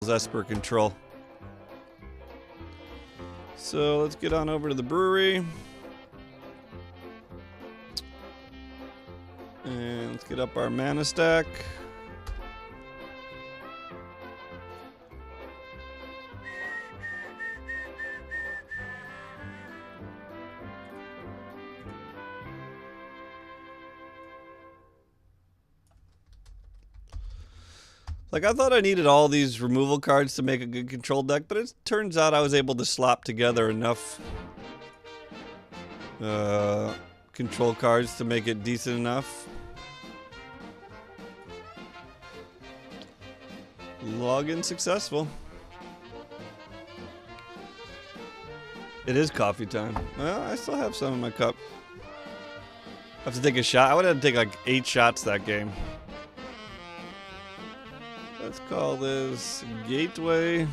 Esper control. So let's get on over to the brewery. And let's get up our mana stack. Like, I thought I needed all these removal cards to make a good control deck, but it turns out I was able to slop together enough control cards to make it decent enough. Login successful. It is coffee time. Well, I still have some in my cup. I have to take a shot. I would have to take like 8 shots that game. Let's call this Gateway.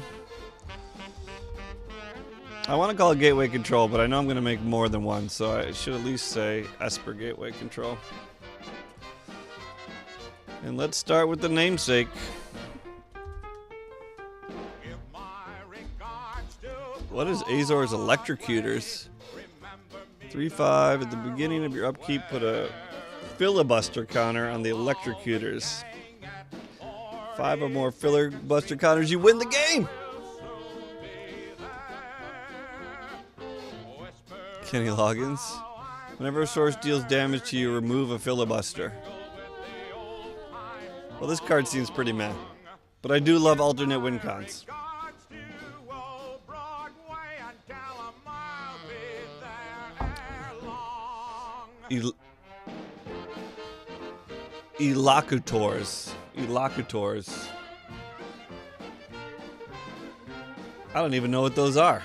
I want to call it Gateway Control, but I know I'm going to make more than one, so I should at least say Esper Gateway Control. And let's start with the namesake. What is Azor's Electrocutors? 3/5 at the beginning of your upkeep, put a filibuster counter on the Electrocutors. 5 or more filibuster counters, you win the game! Kenny Loggins. Whenever a source deals damage to you, remove a filibuster. Well, this card seems pretty meh. But I do love alternate win cons. Elocutors. I don't even know what those are.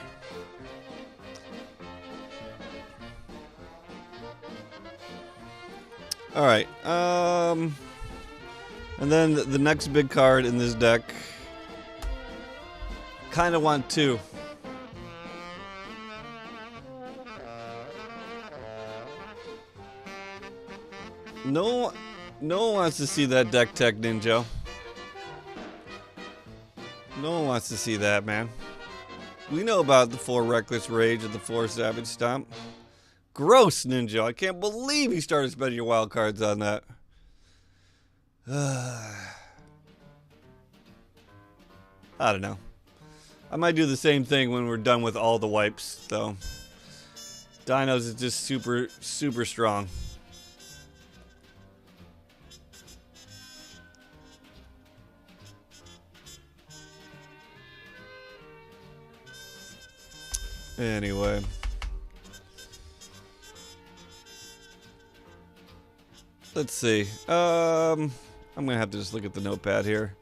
Alright, and then the next big card in this deck, kind of want 2. No one wants to see that deck tech, Ninja. No one wants to see that, man. We know about the 4 Reckless Rage and the 4 Savage Stomp. Gross, Ninja. I can't believe you started spending your wild cards on that. I don't know. I might do the same thing when we're done with all the wipes, though. Dinos is just super, super strong. Anyway. Let's see. I'm gonna have to just look at the notepad here.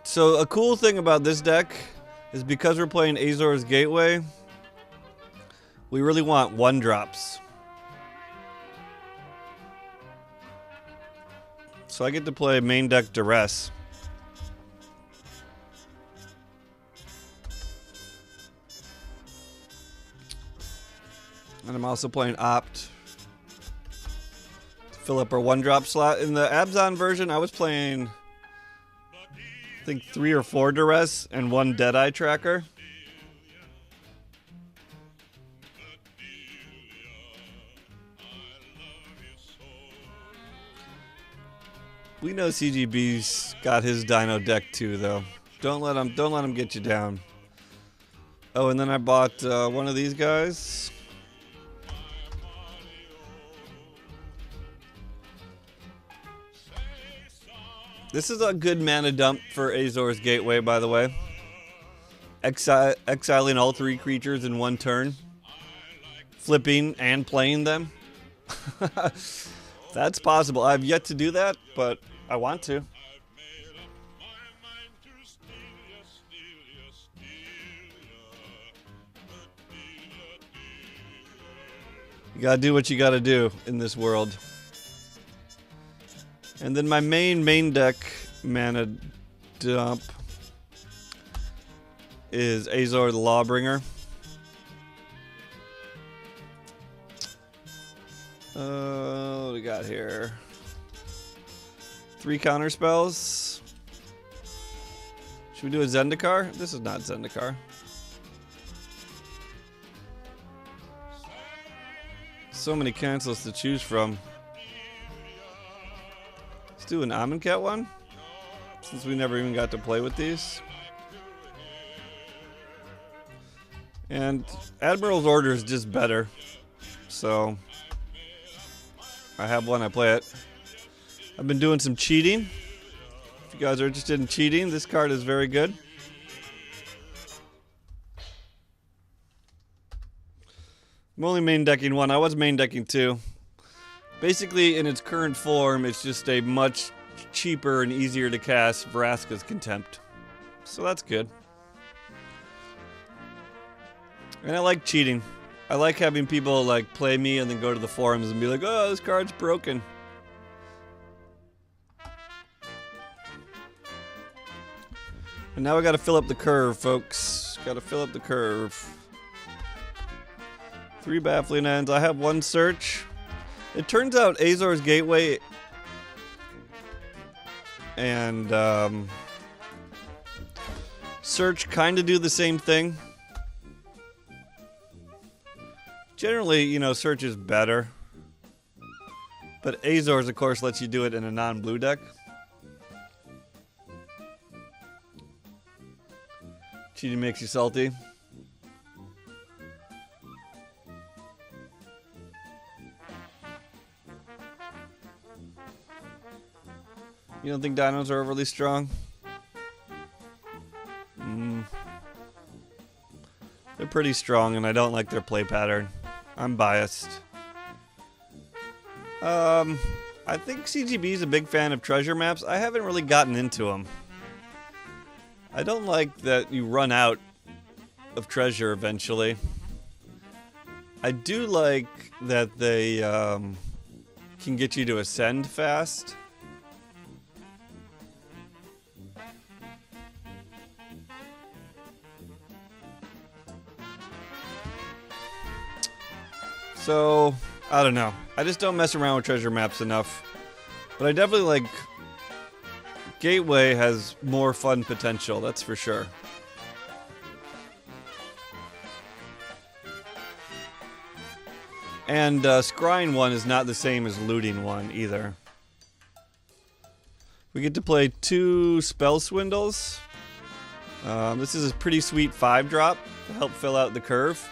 So a cool thing about this deck is because we're playing Azor's Gateway, we really want 1-drops. So I get to play main deck Duress. And I'm also playing Opt to fill up our 1-drop slot. In the Abzan version, I was playing, I think, 3 or 4 Duress and 1 Deadeye Tracker. We know CGB's got his Dino deck too, though. Don't let him get you down. Oh, and then I bought one of these guys. This is a good mana dump for Azor's Gateway, by the way. Exiling all 3 creatures in 1 turn. Flipping and playing them. That's possible. I've yet to do that, but I want to. You gotta do what you gotta do in this world. And then my main deck mana dump is Azor the Lawbringer. What do we got here? 3 counter spells. Should we do a Zendikar? This is not Zendikar. So many cancels to choose from. Let's do an Amonkhet one, since we never even got to play with these. And Admiral's Order is just better. So I have one, I play it. I've been doing some cheating. If you guys are interested in cheating, this card is very good. I'm only main decking one. I was main decking two. Basically, in its current form, it's just a much cheaper and easier to cast Vraska's Contempt. So that's good. And I like cheating. I like having people like play me and then go to the forums and be like, oh, this card's broken. And now we gotta fill up the curve, folks. Gotta fill up the curve. 3 Baffling Ends. I have 1 search. It turns out Azor's Gateway and search kind of do the same thing. Generally, you know, search is better. But Azor's, of course, lets you do it in a non-blue deck. Cheating makes you salty. You don't think dinos are overly strong? They're pretty strong, and I don't like their play pattern. I'm biased. I think CGB is a big fan of treasure maps. I haven't really gotten into them. I don't like that you run out of treasure eventually. I do like that they can get you to ascend fast. So, I don't know. I just don't mess around with treasure maps enough. But I definitely like... Gateway has more fun potential, that's for sure. And scrying one is not the same as looting one either. We get to play 2 spell swindles. This is a pretty sweet 5-drop to help fill out the curve.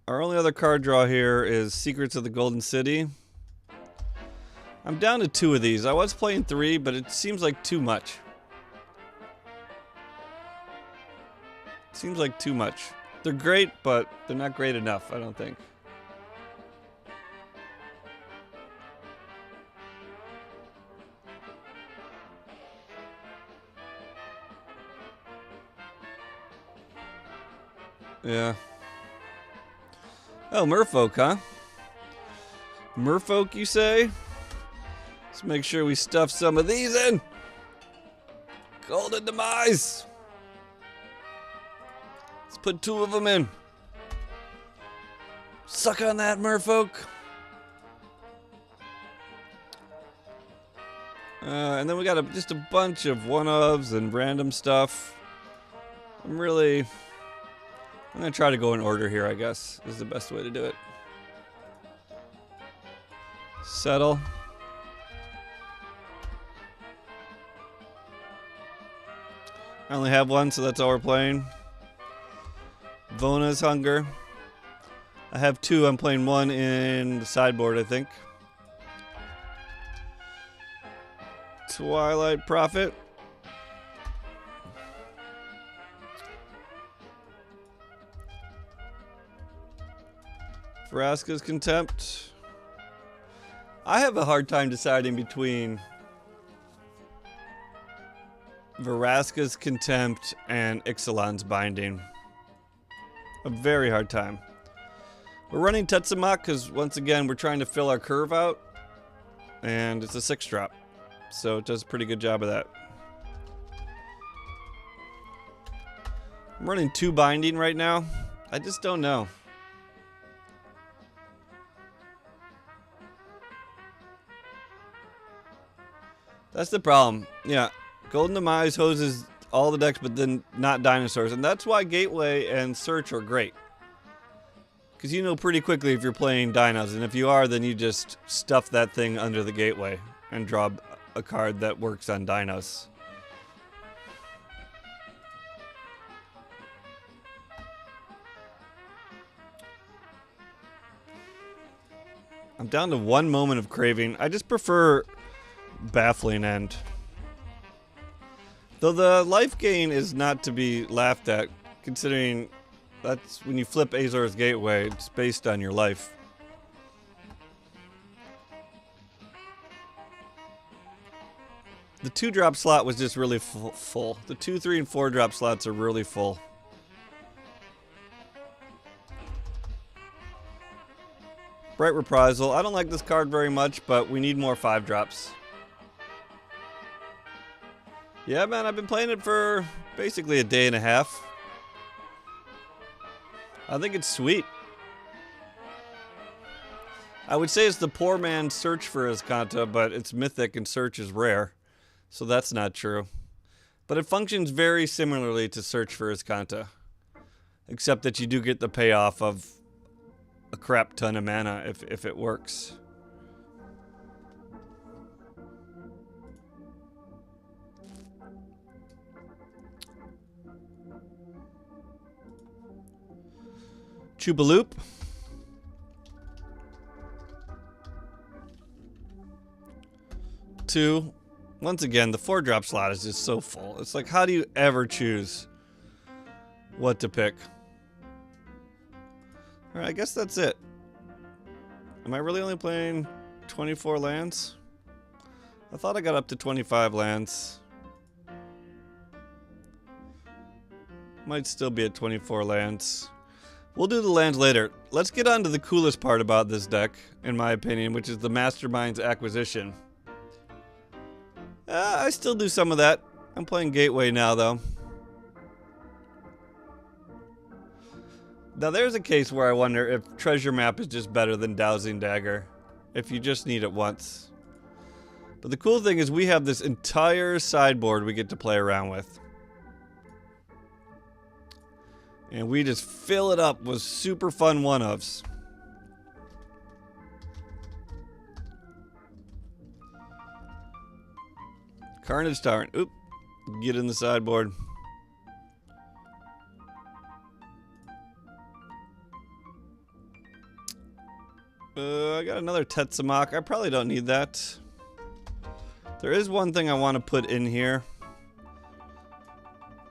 Our only other card draw here is Secrets of the Golden City. I'm down to 2 of these. I was playing 3, but it seems like too much. Seems like too much. They're great, but they're not great enough, I don't think. Yeah. Oh, merfolk, huh? Merfolk, you say? Let's make sure we stuff some of these in. Golden Demise. Let's put 2 of them in. Suck on that, merfolk. And then we got just a bunch of one-ofs and random stuff. I'm gonna try to go in order here, I guess, is the best way to do it. Settle. I only have 1, so that's all we're playing. Vona's Hunger. I have 2, I'm playing 1 in the sideboard, I think. Twilight Prophet. Vraska's Contempt. I have a hard time deciding between Vraska's Contempt and Ixalan's Binding. A very hard time. We're running Tetsumak because, once again, we're trying to fill our curve out. And it's a 6-drop. So it does a pretty good job of that. I'm running 2 Binding right now. I just don't know. That's the problem. Yeah, Golden Demise hoses all the decks, but then not dinosaurs. And that's why Gateway and Search are great. Because you know pretty quickly if you're playing dinos. And if you are, then you just stuff that thing under the Gateway and draw a card that works on dinos. I'm down to one moment of craving. I just prefer Baffling End. Though the life gain is not to be laughed at, considering that's when you flip Azor's Gateway, it's based on your life. The 2-drop slot was just really full. The 2, 3, and 4-drop slots are really full. Bright Reprisal. I don't like this card very much, but we need more 5-drops. Yeah, man, I've been playing it for basically a day and a half. I think it's sweet. I would say it's the poor man's Search for Azcanta, but it's mythic and Search is rare. So that's not true. But it functions very similarly to Search for Azcanta. Except that you do get the payoff of a crap ton of mana if it works. Chubaloop. Two. Once again, the 4-drop slot is just so full. It's like, how do you ever choose what to pick? Alright, I guess that's it. Am I really only playing 24 lands? I thought I got up to 25 lands. Might still be at 24 lands. We'll do the lands later. Let's get on to the coolest part about this deck, in my opinion, which is the Mastermind's Acquisition. I still do some of that. I'm playing Gateway now, though. Now, there's a case where I wonder if Treasure Map is just better than Dowsing Dagger, if you just need it once. But the cool thing is we have this entire sideboard we get to play around with. And we just fill it up with super fun one-ofs. Carnage Tyrant. Oop. Get in the sideboard. I got another Tetsamok. I probably don't need that. There is one thing I want to put in here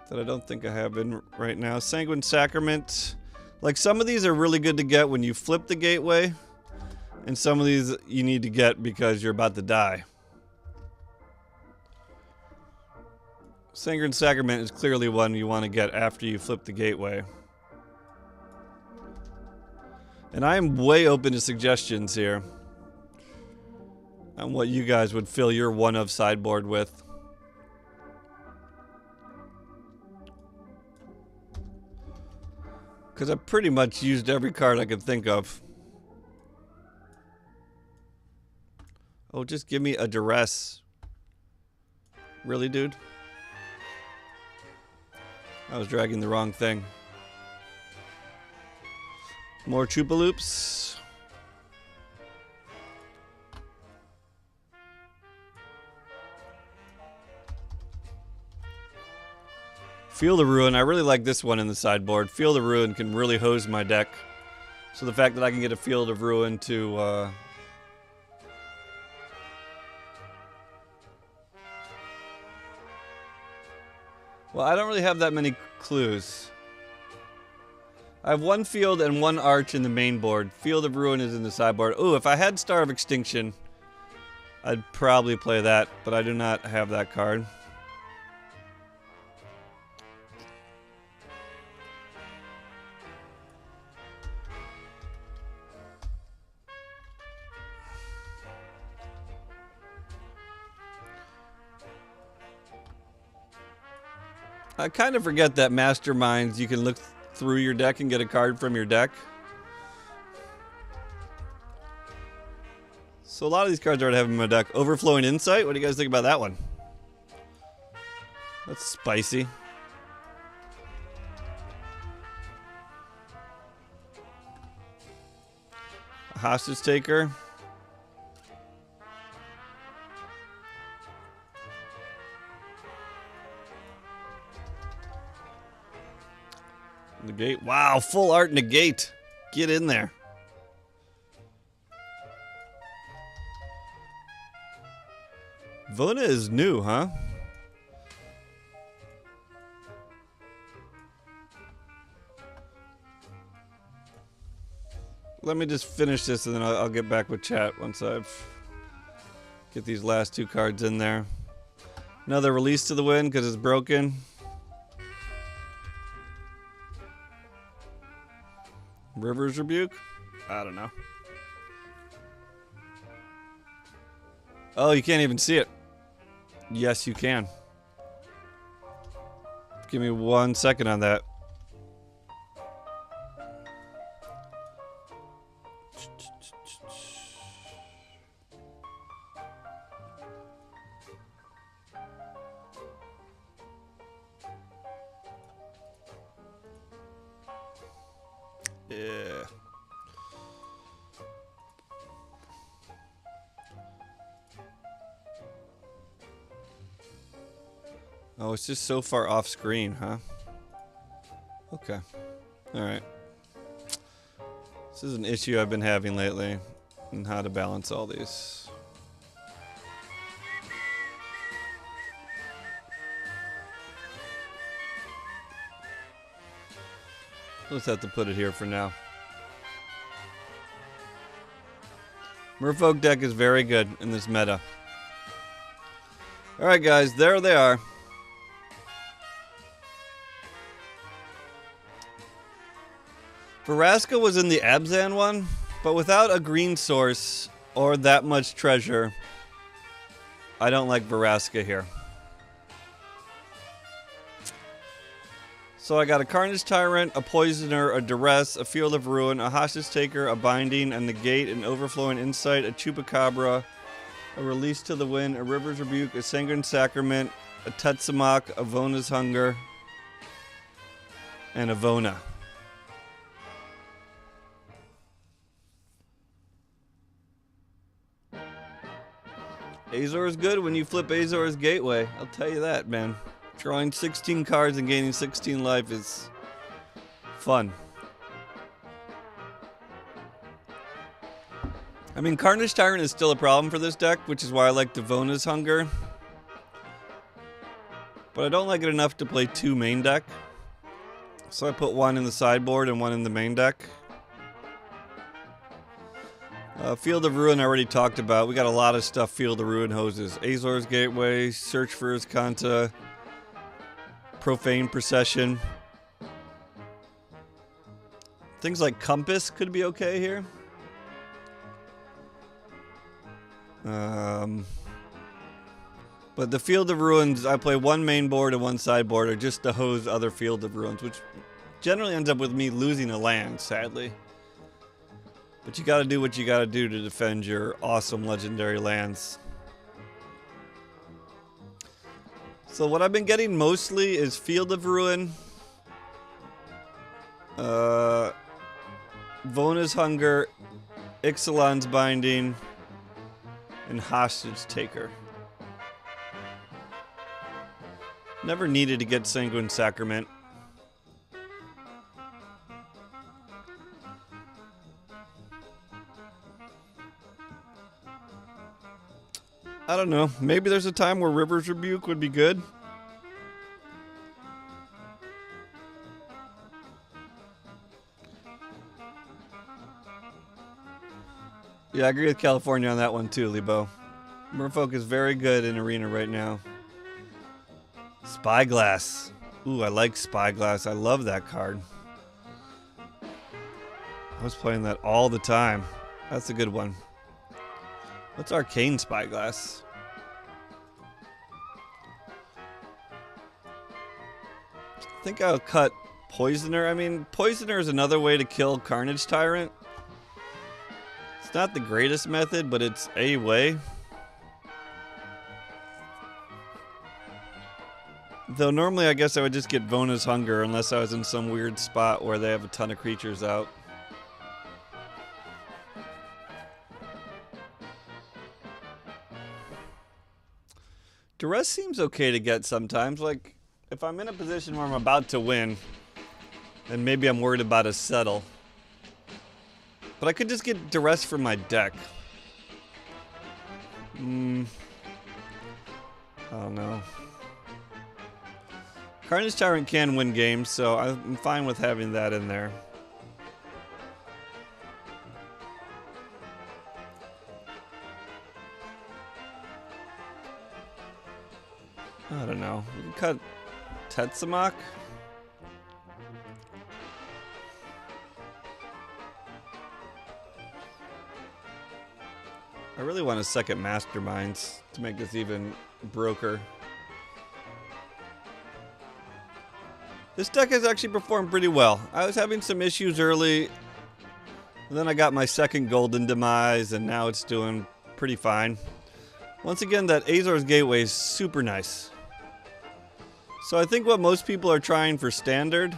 that I don't think I have in right now. Sanguine Sacrament. Like, some of these are really good to get when you flip the Gateway, and some of these you need to get because you're about to die. Sanguine Sacrament is clearly one you want to get after you flip the Gateway. And I am way open to suggestions here on what you guys would fill your one-of sideboard with. Because I pretty much used every card I could think of. Oh, just give me a Duress. Really, dude? I was dragging the wrong thing. More Chupaloops. Field of Ruin. I really like this one in the sideboard. Field of Ruin can really hose my deck. So the fact that I can get a Field of Ruin to... Well, I don't really have that many clues. I have one field and one arch in the main board. Field of Ruin is in the sideboard. Ooh, if I had Star of Extinction, I'd probably play that, but I do not have that card. I kind of forget that Masterminds, you can look through your deck and get a card from your deck. So a lot of these cards I already have in my deck. Overflowing Insight. What do you guys think about that one? That's spicy. A Hostage Taker. Negate. Wow, full art negate. Get in there. Vona is new, huh? Let me just finish this and then I'll get back with chat once I've get these last two cards in there. Another Release to the Wind because it's broken. River's Rebuke? I don't know. Oh, you can't even see it. Yes, you can. Give me 1 second on that. Yeah. Oh, it's just so far off screen, huh? Okay. Alright. This is an issue I've been having lately, and how to balance all these. Let's have to put it here for now. Merfolk deck is very good in this meta. Alright guys, there they are. Vraska was in the Abzan one, but without a green source or that much treasure, I don't like Vraska here. So I got a Carnage Tyrant, a Poisoner, a Duress, a Field of Ruin, a Hostage Taker, a Binding, a Negate, an Overflowing Insight, a Chupacabra, a Release to the Wind, a River's Rebuke, a Sanguine Sacrament, a Tetsamok, a Vona's Hunger, and a Vona. Azor is good when you flip Azor's Gateway. I'll tell you that, man. Drawing 16 cards and gaining 16 life is fun. I mean, Carnage Tyrant is still a problem for this deck, which is why I like Devona's Hunger. But I don't like it enough to play two main deck. So I put one in the sideboard and one in the main deck. Field of Ruin I already talked about. We got a lot of stuff Field of Ruin hoses. Azor's Gateway, Search for Azcanta, Profane Procession. Things like Compass could be okay here. But the Field of Ruins, I play one main board and one sideboard, or just to hose other Field of Ruins, which generally ends up with me losing a land, sadly. But you gotta do what you gotta do to defend your awesome legendary lands. So what I've been getting mostly is Field of Ruin, Vona's Hunger, Ixalan's Binding, and Hostage Taker. Never needed to get Sanguine Sacrament. I don't know. Maybe there's a time where River's Rebuke would be good. Yeah, I agree with California on that one too, Lebo. Merfolk is very good in Arena right now. Spyglass. Ooh, I like Spyglass. I love that card. I was playing that all the time. That's a good one. What's Arcane Spyglass? I think I'll cut Poisoner. I mean, Poisoner is another way to kill Carnage Tyrant. It's not the greatest method, but it's a way. Though normally I guess I would just get Vona's Hunger unless I was in some weird spot where they have a ton of creatures out. Duress seems okay to get sometimes. Like, if I'm in a position where I'm about to win, and maybe I'm worried about a settle. But I could just get Duress from my deck. I don't know. Carnage Tyrant can win games, so I'm fine with having that in there. I don't know. We can cut Tetsamok. I really want a second Masterminds to make this even broker. This deck has actually performed pretty well. I was having some issues early, and then I got my second Golden Demise, and now it's doing pretty fine. Once again, that Azor's Gateway is super nice. So I think what most people are trying for Standard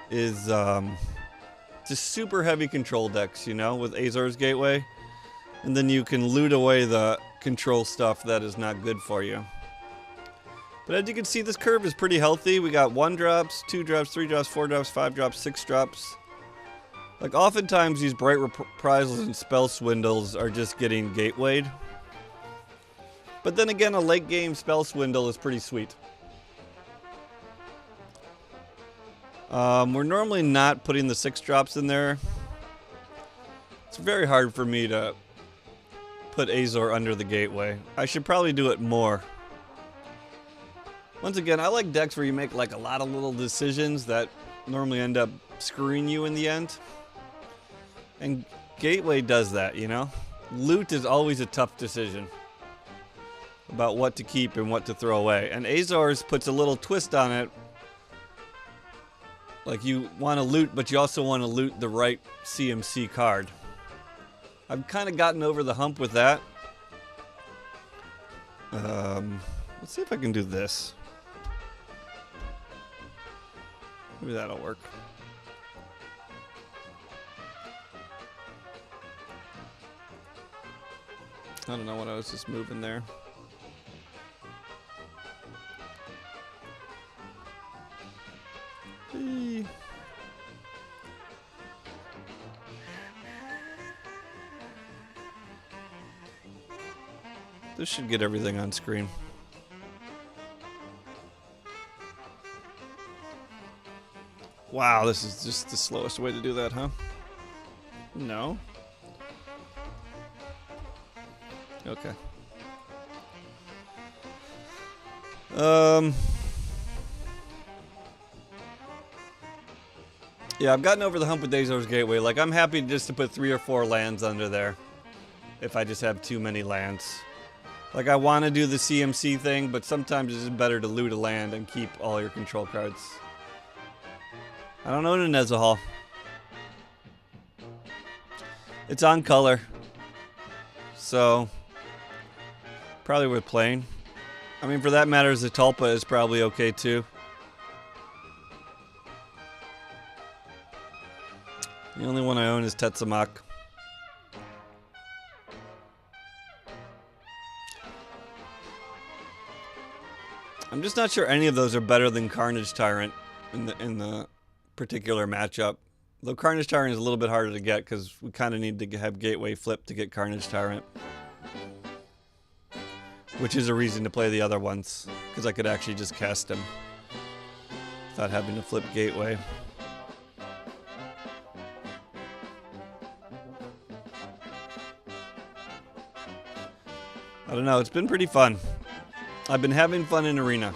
is just super heavy control decks, you know, with Azor's Gateway. And then you can loot away the control stuff that is not good for you. But as you can see, this curve is pretty healthy. We got 1 drops, 2 drops, 3 drops, 4 drops, 5 drops, 6 drops. Like, oftentimes these Bright Reprisals and Spell Swindles are just getting gatewayed. But then again, a late game Spell Swindle is pretty sweet. We're normally not putting the 6 drops in there. It's very hard for me to put Azor under the gateway. I should probably do it more. Once again, I like decks where you make like a lot of little decisions that normally end up screwing you in the end. And Gateway does that, you know? Loot is always a tough decision about what to keep and what to throw away. And Azor's puts a little twist on it. Like, you want to loot, but you also want to loot the right CMC card. I've kind of gotten over the hump with that. Let's see if I can do this. Maybe that'll work. I don't know what I was just moving there. Eee. This should get everything on screen. Wow, this is just the slowest way to do that, huh? No. Okay. Yeah, I've gotten over the hump with Azor's Gateway. Like, I'm happy just to put 3 or 4 lands under there if I just have too many lands. Like, I want to do the CMC thing, but sometimes it's just better to loot a land and keep all your control cards. I don't own a Nezahal. It's on color. So, probably worth playing. I mean, for that matter, Zatalpa is probably okay too. The only one I own is Tetsamok. I'm just not sure any of those are better than Carnage Tyrant in the particular matchup. Though Carnage Tyrant is a little bit harder to get because we kind of need to have Gateway flip to get Carnage Tyrant. Which is a reason to play the other ones, because I could actually just cast them without having to flip Gateway. I don't know, it's been pretty fun. I've been having fun in Arena.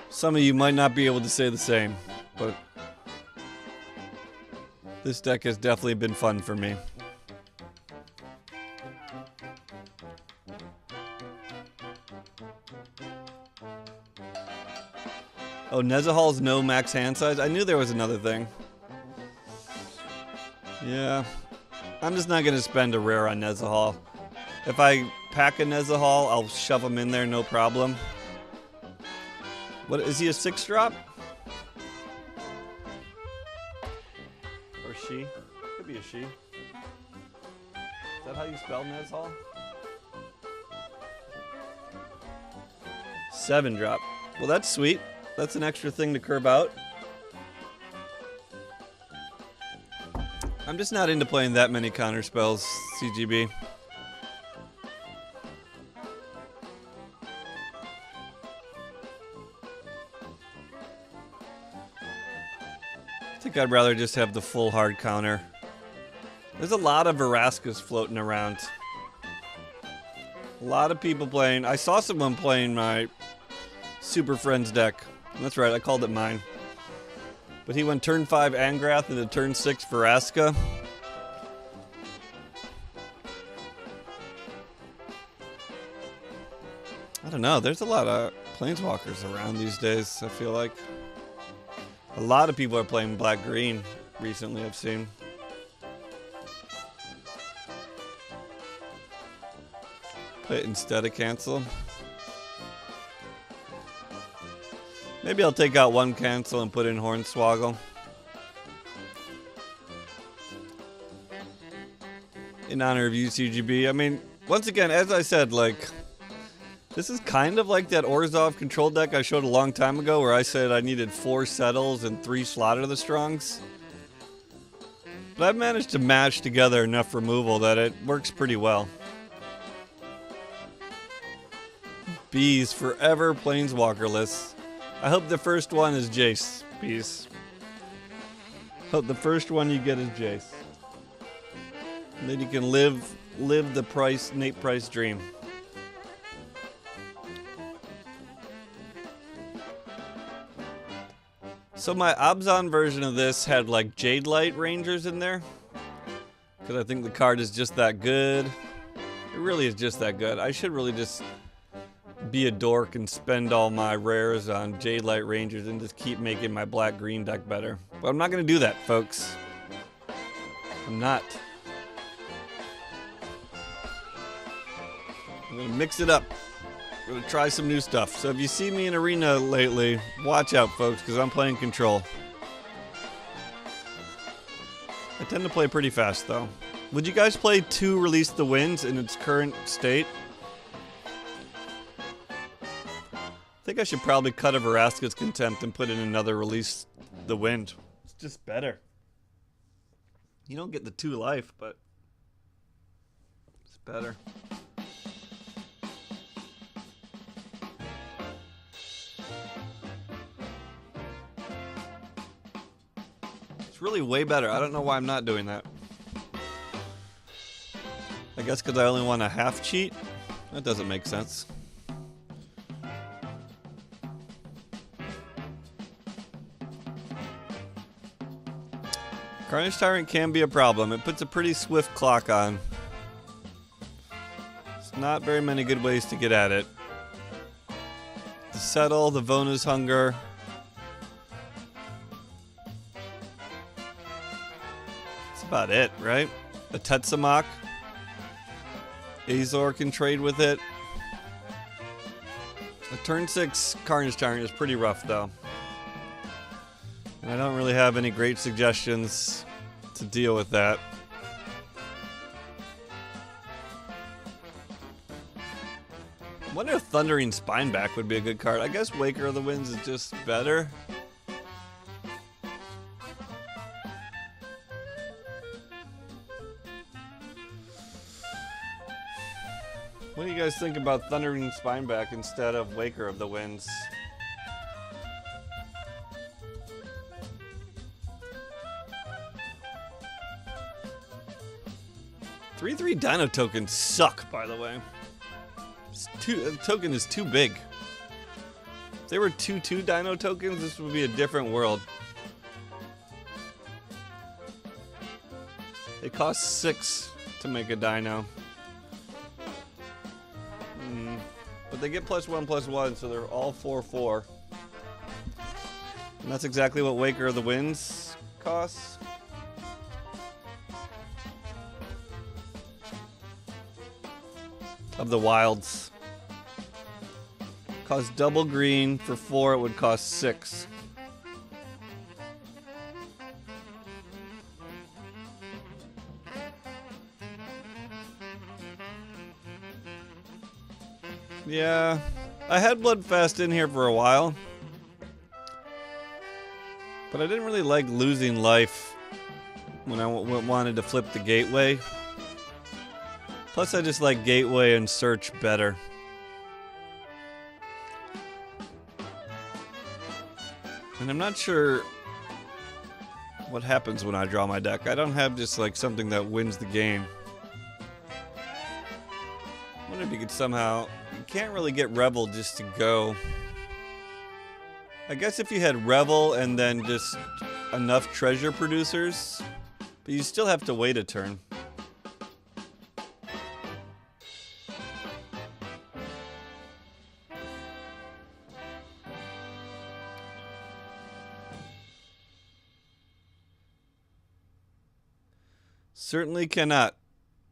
Some of you might not be able to say the same, but this deck has definitely been fun for me. Oh, Oh, Nezahul's no max hand size? I knew there was another thing. Yeah. I'm just not going to spend a rare on Nezahul. If I pack a Nezahul, I'll shove him in there, no problem. What, is he a 6-drop? Or she? Could be a she. Is that how you spell Nezahul? 7-drop. Well, that's sweet. That's an extra thing to curb out. I'm just not into playing that many counter spells, CGB. I think I'd rather just have the full hard counter. There's a lot of Veraskas floating around. A lot of people playing. I saw someone playing my Super Friends deck. That's right, I called it mine. But he went turn 5 Angrath into turn 6 Veraska. I don't know, there's a lot of Planeswalkers around these days, I feel like. A lot of people are playing black-green recently, I've seen. Play it instead of cancel. Maybe I'll take out one cancel and put in Hornswoggle. In honor of you, CGB. I mean, once again, as I said, like, this is kind of like that Orzhov control deck I showed a long time ago where I said I needed 4 Settles and 3 Slaughter the Strongs. But I've managed to mash together enough removal that it works pretty well. Bees forever Planeswalkerless. I hope the first one is Jace. Peace. Hope the first one you get is Jace. And then you can live the Nate Price dream. So my Abzan version of this had like Jade Light Rangers in there. Because I think the card is just that good. It really is just that good. I should really just be a dork and spend all my rares on Jade Light Rangers and just keep making my black-green deck better. But I'm not going to do that, folks. I'm not. I'm going to mix it up. I'm going to try some new stuff. So if you see me in Arena lately, watch out, folks, because I'm playing Control. I tend to play pretty fast, though. Would you guys play 2 Release the Winds in its current state? I think I should probably cut a Veraska's Contempt and put in another Release the Wind. It's just better. You don't get the 2 life, but it's better. It's really way better. I don't know why I'm not doing that. I guess because I only want a half cheat? That doesn't make sense. Carnage Tyrant can be a problem. It puts a pretty swift clock on. There's not very many good ways to get at it. The Settle, the Vona's Hunger. That's about it, right? A Tetsamok. Azor can trade with it. A turn 6 Carnage Tyrant is pretty rough, though. And I don't really have any great suggestions to deal with that. I wonder if Thundering Spineback would be a good card. I guess Waker of the Winds is just better. What do you guys think about Thundering Spineback instead of Waker of the Winds? 3/3 Dino tokens suck, by the way. The token is too big. If they were 2/2 Dino tokens, this would be a different world. They cost 6 to make a Dino. But they get +1/+1, so they're all 4/4. And that's exactly what Waker of the Winds costs. Of the wilds. Costs double green. For 4 it would cost 6. Yeah, I had Bloodfast in here for a while, but I didn't really like losing life when I wanted to flip the Gateway. Plus I just like Gateway and Search better. And I'm not sure what happens when I draw my deck. I don't have just like something that wins the game. I wonder if you could somehow... You can't really get Revel just to go. I guess if you had Revel and then just enough treasure producers, but you still have to wait a turn. Certainly cannot,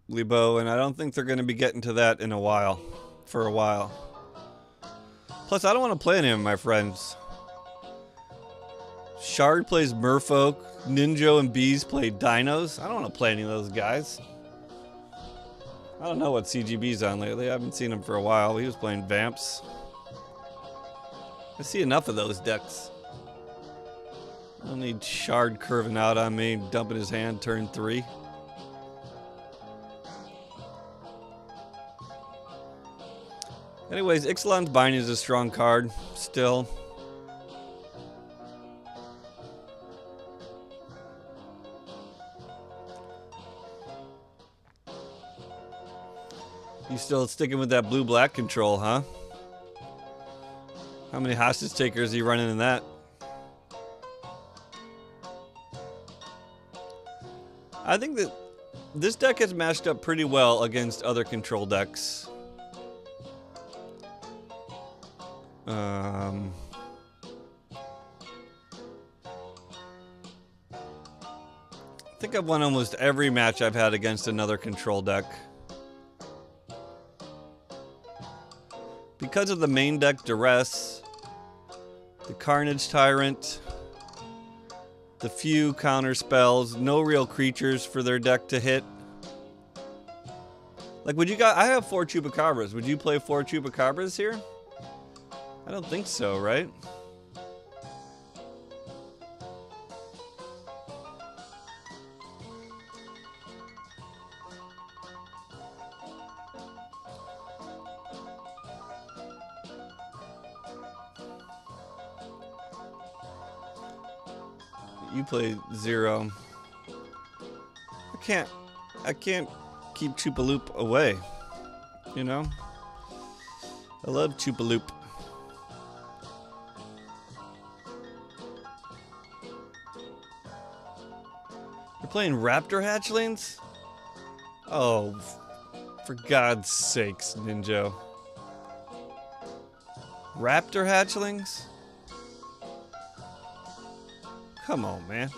Lebo, and I don't think they're going to be getting to that in a while. For a while. Plus, I don't want to play any of my friends. Shard plays Merfolk. Ninja and Bees play Dinos. I don't want to play any of those guys. I don't know what CGB's on lately. I haven't seen him for a while. He was playing Vamps. I see enough of those decks. I don't need Shard curving out on me, dumping his hand turn 3. Anyways, Ixalan's Binding is a strong card, still. You still sticking with that blue-black control, huh? How many hostage takers are you running in that? I think that this deck has matched up pretty well against other control decks. I think I've won almost every match I've had against another control deck. Because of the main deck Duress, the Carnage Tyrant, the few counter spells, no real creatures for their deck to hit. Like, would you guys... I have 4 Chupacabras. Would you play 4 Chupacabras here? I don't think so, right? You play 0. I can't keep Chupaloop away, you know? I love Chupaloop. You're playing Raptor Hatchlings? Oh, for God's sakes, Ninja. Raptor Hatchlings? Come on, man.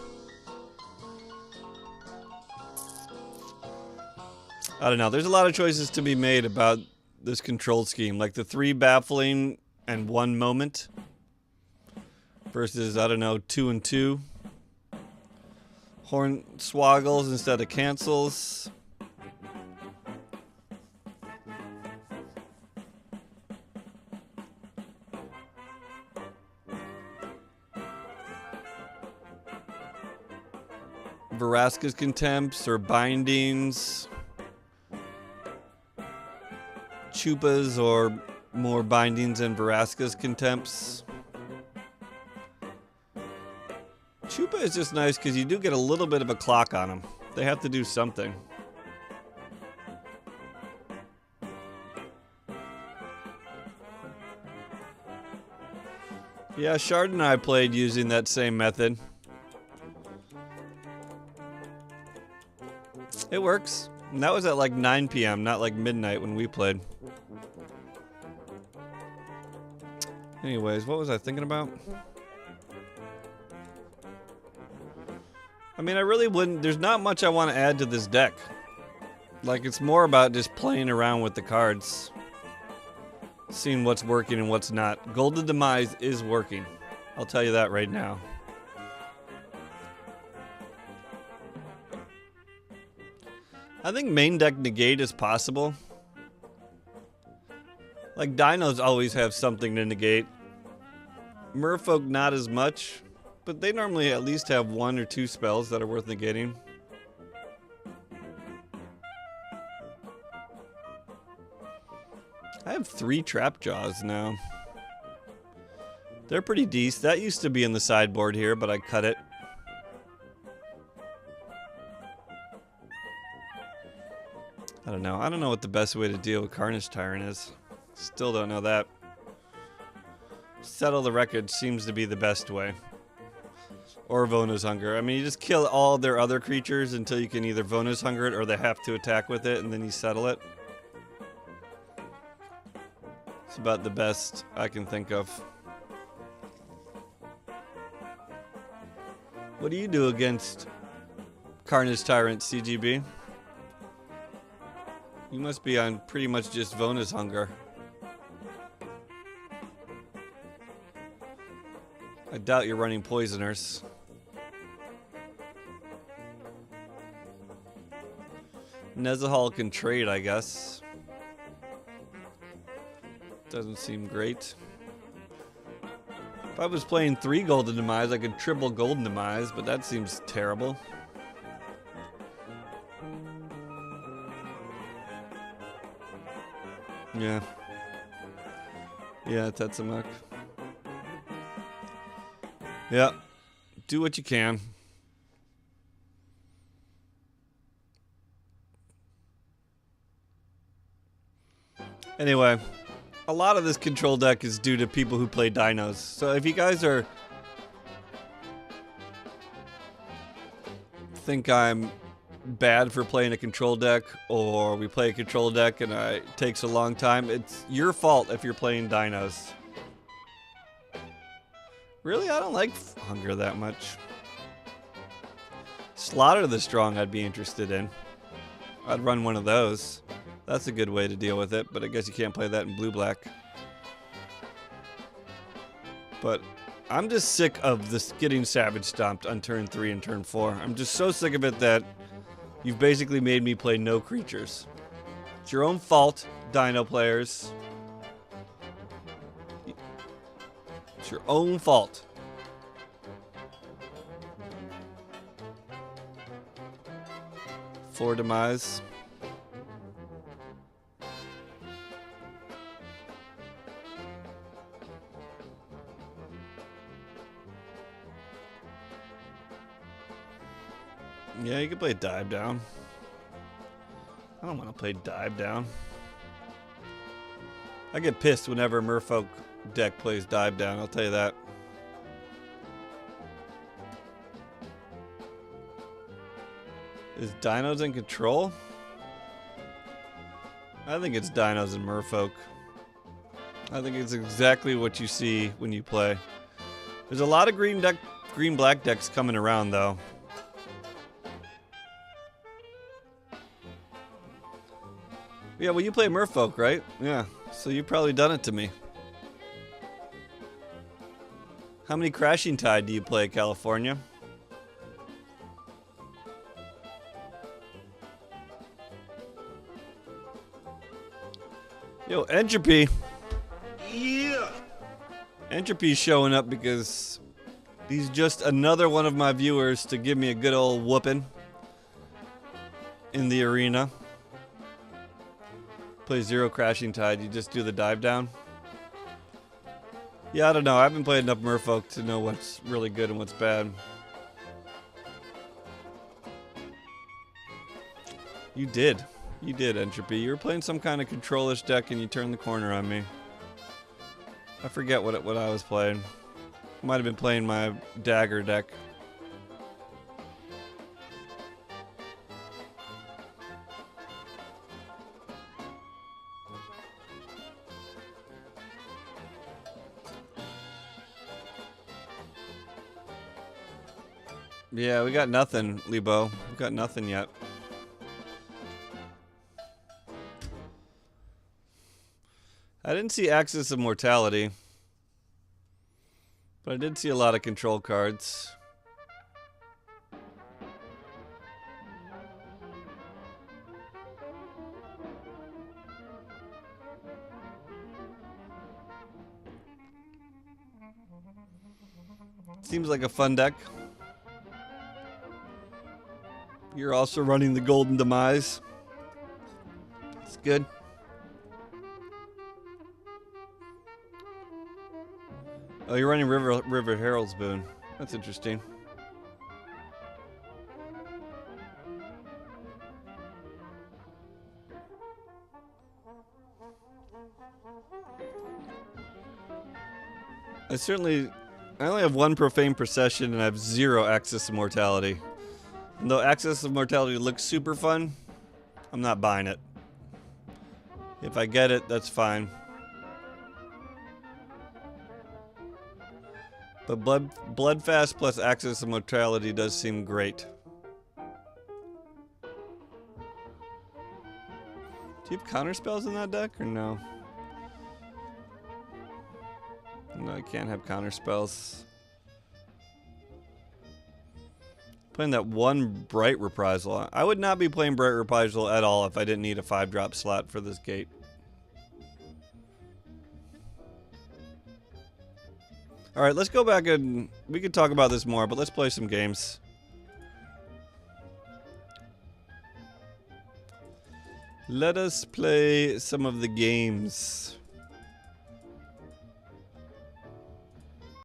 I don't know. There's a lot of choices to be made about this control scheme. Like the 3 Baffling and 1 Moment. Versus, I don't know, 2 and 2. Hornswoggles instead of cancels. Vraska's Contempts or Bindings. Chupas or more Bindings and Vraska's Contempts. Chupa is just nice because you do get a little bit of a clock on them. They have to do something. Yeah, Shard and I played using that same method. It works. And that was at like 9 p.m., not like midnight when we played. Anyways, what was I thinking about? I mean, I really wouldn't. There's not much I want to add to this deck. Like, it's more about just playing around with the cards. Seeing what's working and what's not. Golden Demise is working. I'll tell you that right now. I think main deck negate is possible. Like, dinos always have something to negate. Merfolk not as much, but they normally at least have 1 or 2 spells that are worth negating. I have 3 Trap Jaws now. They're pretty decent. That used to be in the sideboard here, but I cut it. I don't know. I don't know what the best way to deal with Carnage Tyrant is. Still don't know that. Settle the Wreckage seems to be the best way. Or Vona's Hunger. I mean, you just kill all their other creatures until you can either Vona's Hunger it or they have to attack with it, and then you settle it. It's about the best I can think of. What do you do against Carnage Tyrant, CGB? You must be on pretty much just Vona's Hunger. I doubt you're running Poisoners. Nezahal can trade, I guess. Doesn't seem great. If I was playing 3 Golden Demise, I could triple Golden Demise, but that seems terrible. Yeah. Yeah, Tetsamuk. Yeah. Do what you can. Anyway, a lot of this control deck is due to people who play dinos. So if you guys think I'm bad for playing a control deck, or we play a control deck and it takes a long time, it's your fault if you're playing dinos. Really, I don't like Hunger that much. Slaughter the Strong I'd be interested in. I'd run one of those. That's a good way to deal with it, but I guess you can't play that in blue-black. But I'm just sick of this getting Savage Stomped on turn 3 and turn 4. I'm just so sick of it that you've basically made me play no creatures. It's your own fault, Dino players. It's your own fault. For Demise. Yeah, you can play Dive Down. I don't want to play Dive Down. I get pissed whenever Merfolk deck plays Dive Down, I'll tell you that. Is Dinos in control? I think it's Dinos and Merfolk. I think it's exactly what you see when you play. There's a lot of green-black decks coming around, though. Yeah, well, you play Merfolk, right? Yeah, so you've probably done it to me. How many Crashing Tide do you play, California? Yo, Entropy. Yeah. Entropy's showing up because he's just another one of my viewers to give me a good old whooping in the arena. Play 0 Crashing Tide, you just do the dive down. Yeah, I don't know. I haven't played enough Merfolk to know what's really good and what's bad. You did. You did, Entropy. You were playing some kind of control-ish deck and you turned the corner on me. I forget what I was playing. Might have been playing my dagger deck. Yeah, we got nothing, Lebo. We got nothing yet. I didn't see Axis of Mortality, but I did see a lot of control cards. Seems like a fun deck. You're also running the Golden Demise. It's good. Oh, you're running River Herald's Boon. That's interesting. I only have one Profane Procession and I have 0 Access Immortality. And though Access Immortality looks super fun, I'm not buying it. If I get it, that's fine. But Bloodfast plus Access Immortality does seem great. Do you have counter spells in that deck or no? No, I can't have counter spells. Playing that one Bright Reprisal. I would not be playing Bright Reprisal at all if I didn't need a 5-drop slot for this gate. Alright, let's go back and we could talk about this more, but let's play some games. Let us play some of the games.